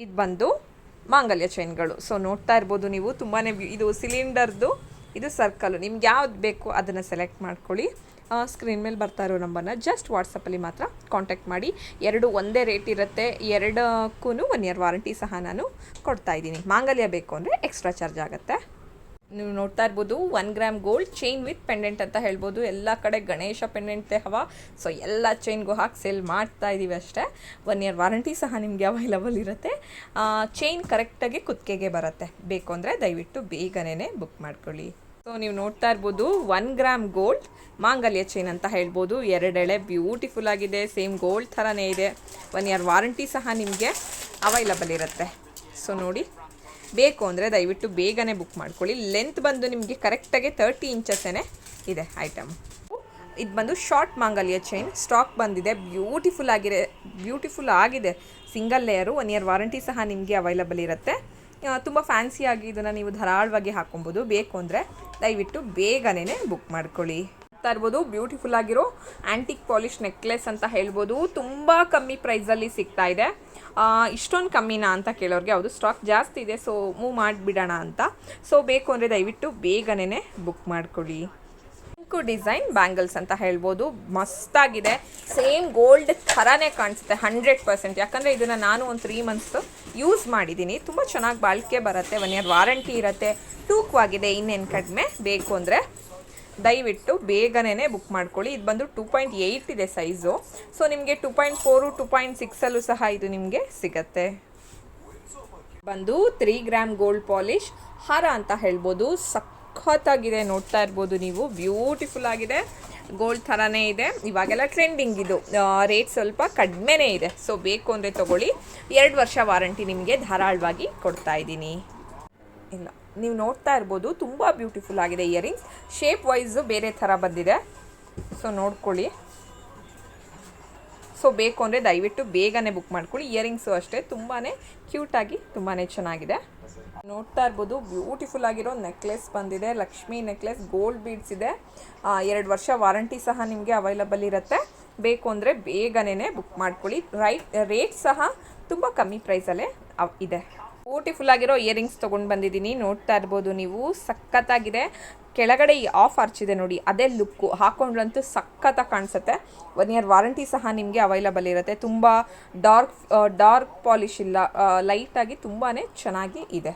ಇದು ಬಂದು ಮಾಂಗಲ್ಯ ಚೈನ್ಗಳು. ಸೊ ನೋಡ್ತಾ ಇರ್ಬೋದು ನೀವು, ತುಂಬಾ ಇದು ಸಿಲಿಂಡರ್ದು, ಇದು ಸರ್ಕಲ್. ನಿಮ್ಗೆ ಯಾವ್ದು ಬೇಕು ಅದನ್ನು ಸೆಲೆಕ್ಟ್ ಮಾಡ್ಕೊಳ್ಳಿ. ಸ್ಕ್ರೀನ್ ಮೇಲೆ ಬರ್ತಾ ಇರೋ ನಂಬರ್ನ ಜಸ್ಟ್ ವಾಟ್ಸಪ್ಪಲ್ಲಿ ಮಾತ್ರ ಕಾಂಟ್ಯಾಕ್ಟ್ ಮಾಡಿ. ಎರಡು ಒಂದೇ ರೇಟ್ ಇರುತ್ತೆ. ಎರಡಕ್ಕೂ 1 ಇಯರ್ ವಾರಂಟಿ ಸಹ ನಾನು ಕೊಡ್ತಾಯಿದ್ದೀನಿ. ಮಾಂಗಲ್ಯ ಬೇಕು ಅಂದರೆ ಎಕ್ಸ್ಟ್ರಾ ಚಾರ್ಜ್ ಆಗುತ್ತೆ. ನೀವು ನೋಡ್ತಾ ಇರ್ಬೋದು 1 gram gold chain with pendant ಅಂತ ಹೇಳ್ಬೋದು. ಎಲ್ಲ ಕಡೆ ಗಣೇಶ ಪೆಂಡೆಂಟೇ ಹವಾ. ಸೊ ಎಲ್ಲ ಚೈನ್ಗೂ ಹಾಕಿ ಸೇಲ್ ಮಾಡ್ತಾ ಇದ್ದೀವಿ ಅಷ್ಟೇ. 1 ಇಯರ್ ವಾರಂಟಿ ಸಹ ನಿಮಗೆ ಅವೈಲಬಲ್ ಇರುತ್ತೆ. ಚೈನ್ ಕರೆಕ್ಟಾಗಿ ಕುತ್ತಿಗೆಗೆ ಬರುತ್ತೆ. ಬೇಕು ಅಂದರೆ ದಯವಿಟ್ಟು ಬೇಗನೆ ಬುಕ್ ಮಾಡ್ಕೊಳ್ಳಿ. ಸೊ ನೀವು ನೋಡ್ತಾ ಇರ್ಬೋದು 1 ಗ್ರಾಮ್ ಗೋಲ್ಡ್ ಮಾಂಗಲ್ಯ ಚೈನ್ ಅಂತ ಹೇಳ್ಬೋದು. 2 ಎಳೆ ಬ್ಯೂಟಿಫುಲ್ ಆಗಿದೆ. ಸೇಮ್ ಗೋಲ್ಡ್ ಥರನೇ ಇದೆ. 1 ಇಯರ್ ವಾರಂಟಿ ಸಹ ನಿಮಗೆ ಅವೈಲಬಲ್ ಇರುತ್ತೆ. ಸೊ ನೋಡಿ, ಬೇಕು ಅಂದರೆ ದಯವಿಟ್ಟು ಬೇಗನೆ ಬುಕ್ ಮಾಡ್ಕೊಳ್ಳಿ. ಲೆಂತ್ ಬಂದು ನಿಮಗೆ ಕರೆಕ್ಟಾಗಿ 30 ಇಂಚಸ್ಸೇ ಇದೆ ಐಟಮ್. ಇದು ಬಂದು ಶಾರ್ಟ್ ಮಾಂಗಲ್ಯ ಚೈನ್ ಸ್ಟಾಕ್ ಬಂದಿದೆ. ಬ್ಯೂಟಿಫುಲ್ ಆಗಿದೆ. Single layer. 1 ಇಯರ್ ವಾರಂಟಿ ಸಹ ನಿಮಗೆ ಅವೈಲಬಲ್ ಇರುತ್ತೆ. ತುಂಬ ಫ್ಯಾನ್ಸಿಯಾಗಿ ಇದನ್ನು ನೀವು ಧಾರಾಳವಾಗಿ ಹಾಕೊಬೋದು. ಬೇಕು ಅಂದರೆ ದಯವಿಟ್ಟು ಬೇಗನೆ ಬುಕ್ ಮಾಡ್ಕೊಳ್ಳಿ. ಇರ್ಬೋದು ಬ್ಯೂಟಿಫುಲ್ ಆಗಿರೋ ಆ್ಯಂಟಿಕ್ ಪಾಲಿಶ್ ನೆಕ್ಲೆಸ್ ಅಂತ ಹೇಳ್ಬೋದು. ತುಂಬ ಕಮ್ಮಿ ಪ್ರೈಸಲ್ಲಿ ಸಿಗ್ತಾ ಇದೆ. ಇಷ್ಟೊಂದು ಕಮ್ಮಿನಾ ಅಂತ ಕೇಳೋರಿಗೆ ಹೌದು, ಸ್ಟಾಕ್ ಜಾಸ್ತಿ ಇದೆ, ಸೊ ಮೂವ್ ಮಾಡಿಬಿಡೋಣ ಅಂತ. ಸೊ ಬೇಕು ಅಂದರೆ ದಯವಿಟ್ಟು ಬೇಗನೆ ಬುಕ್ ಮಾಡ್ಕೊಳ್ಳಿ. ಪಿಂಕು ಡಿಸೈನ್ ಬ್ಯಾಂಗಲ್ಸ್ ಅಂತ ಹೇಳ್ಬೋದು. ಮಸ್ತಾಗಿದೆ. ಸೇಮ್ ಗೋಲ್ಡ್ ಥರನೇ ಕಾಣಿಸುತ್ತೆ 100%. ಯಾಕಂದರೆ ಇದನ್ನು ನಾನು ಒಂದು 3 ಮಂತ್ಸ್ ಯೂಸ್ ಮಾಡಿದ್ದೀನಿ. ತುಂಬ ಚೆನ್ನಾಗಿ ಬಾಳಿಕೆ ಬರುತ್ತೆ. 1 ಇಯರ್ ವಾರಂಟಿ ಇರುತ್ತೆ. ತೂಕವಾಗಿದೆ, ಇನ್ನೇನು ಕಡಿಮೆ. ಬೇಕು ಅಂದರೆ ದಯವಿಟ್ಟು ಬೇಗನೆ ಬುಕ್ ಮಾಡ್ಕೊಳ್ಳಿ. ಇದು ಬಂದು 2.8 ಇದೆ ಸೈಜು. ಸೊ ನಿಮಗೆ 2.4 2.6 ಸಹ ಇದು ನಿಮಗೆ ಸಿಗತ್ತೆ. ಬಂದು 3 ಗ್ರಾಮ್ ಗೋಲ್ಡ್ ಪಾಲಿಶ್ ಹಾರ ಅಂತ ಹೇಳ್ಬೋದು. ಸಖತ್ತಾಗಿದೆ. ನೋಡ್ತಾ ಇರ್ಬೋದು ನೀವು, ಬ್ಯೂಟಿಫುಲ್ ಆಗಿದೆ. ಗೋಲ್ಡ್ ಥರನೇ ಇದೆ. ಇವಾಗೆಲ್ಲ ಟ್ರೆಂಡಿಂಗ್ ಇದು. ರೇಟ್ ಸ್ವಲ್ಪ ಕಡಿಮೆನೇ ಇದೆ. ಸೊ ಬೇಕು ಅಂದರೆ ತೊಗೊಳ್ಳಿ. 2 ವರ್ಷ ವಾರಂಟಿ ನಿಮಗೆ ಧಾರಾಳವಾಗಿ ಕೊಡ್ತಾ ಇದ್ದೀನಿ. ಇಲ್ಲ, ನೀವು ನೋಡ್ತಾ ಇರ್ಬೋದು ತುಂಬ ಬ್ಯೂಟಿಫುಲ್ ಆಗಿದೆ. ಇಯರಿಂಗ್ಸ್ ಶೇಪ್ ವೈಸು ಬೇರೆ ಥರ ಬಂದಿದೆ. ಸೊ ನೋಡ್ಕೊಳ್ಳಿ. ಸೊ ಬೇಕು ಅಂದರೆ ದಯವಿಟ್ಟು ಬೇಗನೆ ಬುಕ್ ಮಾಡ್ಕೊಳ್ಳಿ. ಇಯರಿಂಗ್ಸು ಅಷ್ಟೇ ತುಂಬಾ ಕ್ಯೂಟಾಗಿ ತುಂಬಾ ಚೆನ್ನಾಗಿದೆ. ನೋಡ್ತಾ ಇರ್ಬೋದು ಬ್ಯೂಟಿಫುಲ್ ಆಗಿರೋ ನೆಕ್ಲೆಸ್ ಬಂದಿದೆ. ಲಕ್ಷ್ಮಿ ನೆಕ್ಲೆಸ್, ಗೋಲ್ಡ್ ಬೀಡ್ಸ್ ಇದೆ. 2 ವರ್ಷ ವಾರಂಟಿ ಸಹ ನಿಮಗೆ ಅವೈಲಬಲ್ ಇರುತ್ತೆ. ಬೇಕು ಅಂದರೆ ಬೇಗನೆ ಬುಕ್ ಮಾಡ್ಕೊಳ್ಳಿ. ರೇಟ್ ಸಹ ತುಂಬ ಕಮ್ಮಿ ಪ್ರೈಸಲ್ಲೇ ಇದೆ. ಬ್ಯೂಟಿಫುಲ್ ಆಗಿರೋ ಇಯರಿಂಗ್ಸ್ ತೊಗೊಂಡು ಬಂದಿದ್ದೀನಿ. ನೋಡ್ತಾ ಇರ್ಬೋದು ನೀವು, ಸಖತ್ತಾಗಿದೆ. ಕೆಳಗಡೆ ಈ ಆಫ್ ಆರ್ಚ್ ಇದೆ ನೋಡಿ, ಅದೇ ಲುಕ್ಕು. ಹಾಕೊಂಡ್ರಂತೂ ಸಖತ್ತಾಗಿ ಕಾಣಿಸುತ್ತೆ. 1 ಇಯರ್ ವಾರಂಟಿ ಸಹ ನಿಮಗೆ ಅವೈಲಬಲ್ ಇರುತ್ತೆ. ತುಂಬ ಡಾರ್ಕ್ ಪಾಲಿಶ್ ಇಲ್ಲ, ಲೈಟಾಗಿ ತುಂಬಾ ಚೆನ್ನಾಗಿ ಇದೆ.